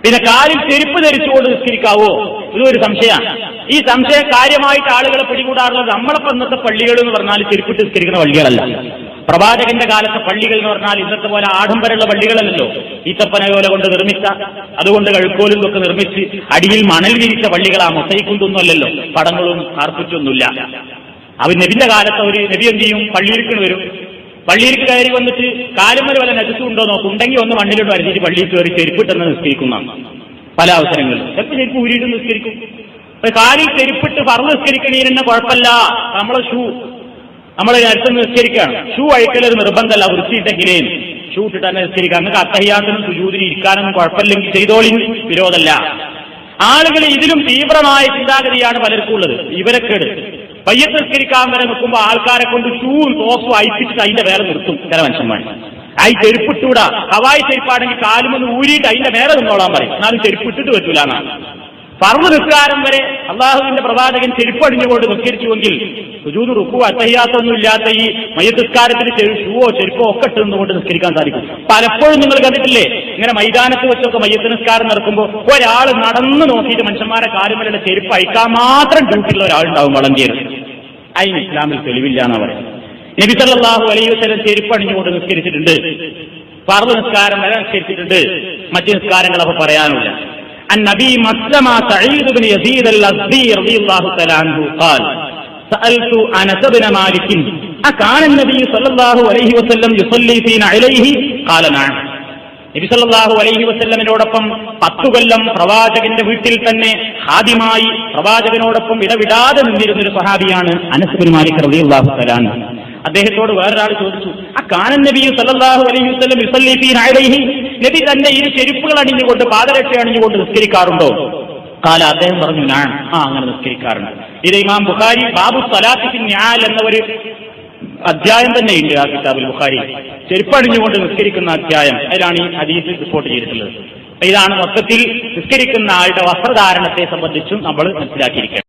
പിന്നെ കാലിൽ ചെരുപ്പ് ധരിച്ചുകൊണ്ട് നിസ്കരിക്കാവോ? ഇതൊരു സംശയമാണ്. ഈ സംശയം കാര്യമായിട്ട് ആളുകളെ പിടികൂടാറുള്ളത് നമ്മളിപ്പോ ഇന്നത്തെ പള്ളികൾ എന്ന് പറഞ്ഞാൽ ചെരുപ്പിട്ട് നിസ്കരിക്കുന്ന പള്ളികളല്ല. പ്രവാചകന്റെ കാലത്തെ പള്ളികൾ എന്ന് പറഞ്ഞാൽ ഇന്നത്തെ പോലെ ആഡംബരമുള്ള പള്ളികളല്ലല്ലോ. ഈത്തപ്പനയോല കൊണ്ട് നിർമ്മിച്ച, അതുകൊണ്ട് കഴുക്കോലും ഒക്കെ നിർമ്മിച്ച് അടിയിൽ മണൽ വിരിച്ച പള്ളികളാ. മൊസൈക്കൊണ്ടൊന്നും അല്ലല്ലോ, പടങ്ങളും കാർപ്പറ്റൊന്നുമില്ല. അവർ നബിന്റെ കാലത്ത് ഒരു നബി എന്ത് ചെയ്യും? പള്ളിയിലേക്ക് വരും. പള്ളിയിലേക്ക് കയറി വന്നിട്ട് കാലുമൽ വല്ല നജസുണ്ടോ നോക്കും. ഉണ്ടെങ്കിൽ ഒന്ന് മണ്ണിലോട്ട് വരച്ചിട്ട് പള്ളിയിൽ കയറി ചെരുപ്പിട്ടെന്ന് നിസ്കരിക്കുന്നതാണ് പല അവസരങ്ങളിലും. ചിലപ്പോൾ ചെരുപ്പ് ഊരിയിട്ട് നിസ്കരിക്കും. കാലിൽ ചെരുപ്പിട്ട് ഫർള് നിസ്കരിക്കണീന് കുഴപ്പമില്ല. നമ്മളെ നമ്മൾ അടുത്ത് നിസ്കരിക്കുകയാണ്, ഷൂ അഴിക്കലൊരു നിർബന്ധമല്ല. വൃത്തിയിട്ടെങ്കിലേ ഷൂ ഇട്ടിട്ട് തന്നെ നിസ്കരിക്കുക. നിങ്ങൾക്ക് അത്തഹിയാത്തിനും സുജൂദിനും ഇരിക്കാനൊന്നും കുഴപ്പമില്ലെങ്കിൽ ചെയ്തോളി, വിരോധമല്ല. ആളുകൾ ഇതിലും തീവ്രമായ ചിന്താഗതിയാണ് പലർക്കും ഉള്ളത്. ഇവരൊക്കെ പയ്യത്ത് നിസ്കരിക്കാൻ വരെ നിൽക്കുമ്പോൾ ആൾക്കാരെ കൊണ്ട് ഷൂവും സോക്സും അയച്ചിട്ട് അതിന്റെ വേറെ നിർത്തും ചില മനുഷ്യന്മാർ. ഈ ചെരുപ്പിട്ടൂടാ, ഹവായി ചെരുപ്പാണെങ്കിൽ കാലുമൊന്ന് ഊരിയിട്ട് അതിന്റെ മേലെ നിന്നോളാൻ പറയും. എന്നാലും ചെരുപ്പിട്ടിട്ട് പറ്റൂല എന്നാണ്. ഫർള് നിസ്കാരം വരെ അള്ളാഹുവിന്റെ പ്രവാചകൻ ചെരുപ്പടിഞ്ഞുകൊണ്ട് നിസ്കരിച്ചുവെങ്കിൽ സുജൂദ് റുക്കൂ അത്തഹിയാത്തൊന്നും ഇല്ലാത്ത ഈ മയ്യത്ത് നിസ്കാരത്തിന് ഷൂവോ ചെരുപ്പോ ഒക്കെ ഇട്ടുകൊണ്ട് നിസ്കരിക്കാൻ സാധിക്കും. പലപ്പോഴും നിങ്ങൾ കണ്ടിട്ടില്ലേ, ഇങ്ങനെ മൈതാനത്ത് വെച്ചൊക്കെ മയ്യത്ത് നിസ്കാരം നടക്കുമ്പോൾ ഒരാൾ നടന്നു നോക്കിയിട്ട് മനുഷ്യന്മാരെ കാലുമലയുടെ ചെരുപ്പ് അയക്കാൻ മാത്രം ഡ്യൂട്ടിയുള്ള ഒരാളുണ്ടാവും വളണ്ടിയർ. അതിന് ഇസ്ലാമിൽ തെളിവില്ല എന്നാ പറയും. നബി സല്ലല്ലാഹു അലൈഹി വസല്ലം ചെരുപ്പണിഞ്ഞുകൊണ്ട് നിസ്കരിച്ചിട്ടുണ്ട്, ഫർള് നിസ്കാരം വരെ നിസ്കരിച്ചിട്ടുണ്ട്. മറ്റു നിസ്കാരങ്ങളൊക്കെ പറയാനില്ല. النبي مسلم سعيد بن يزيد الأزدي رضي الله تعالى عنه قال سألت أنس بن مالك أكان النبي صلى الله عليه وسلم يصلي فينا عليه قال نعم. നബി സല്ലല്ലാഹു അലൈഹി വസല്ലമിനോടൊപ്പം 10 കൊല്ലം പ്രവാചകന്റെ വീട്ടിൽ തന്നെ ഖാദിമായി പ്രവാചകനോടൊപ്പം ഇടവിടാതെ നിന്നിരുന്നൊരു സ്വഹാബിയാണ് അനസ് ബിൻ മാലിക് റളിയല്ലാഹു തആല അൻഹു. അദ്ദേഹത്തോട് വേറൊരാൾ ചോദിച്ചു, അക്കാനൻ നബി സല്ലല്ലാഹു അലൈഹി വസല്ലം യുസല്ലി ഫീനാ അലൈഹി, നബി തന്നെ ഈ ചെരുപ്പുകൾ അണിഞ്ഞുകൊണ്ട് പാദരക്ഷ അണിഞ്ഞുകൊണ്ട് നിസ്കരിക്കാറുണ്ടോ? കാല, അദ്ദേഹം പറഞ്ഞു ഞാൻ അങ്ങനെ നിസ്കരിക്കാറുണ്ട്. ഇത് ഇമാം ബുഖാരി ബാബു സ്വലാത്തി ഫിൻ നിആൽ എന്ന ഒരു അധ്യായം തന്നെയുണ്ട് ആ കിതാബുൽ ബുഖാരി. ചെരുപ്പണിഞ്ഞുകൊണ്ട് നിസ്കരിക്കുന്ന അധ്യായം, അതിലാണ് ഈ ഹദീസ് റിപ്പോർട്ട് ചെയ്തിട്ടുള്ളത്. ഇതാണ് മൊത്തത്തിൽ നിസ്കരിക്കുന്ന ആളുടെ വസ്ത്രധാരണത്തെ സംബന്ധിച്ചും നമ്മൾ മനസ്സിലാക്കിയിരിക്കുന്നത്.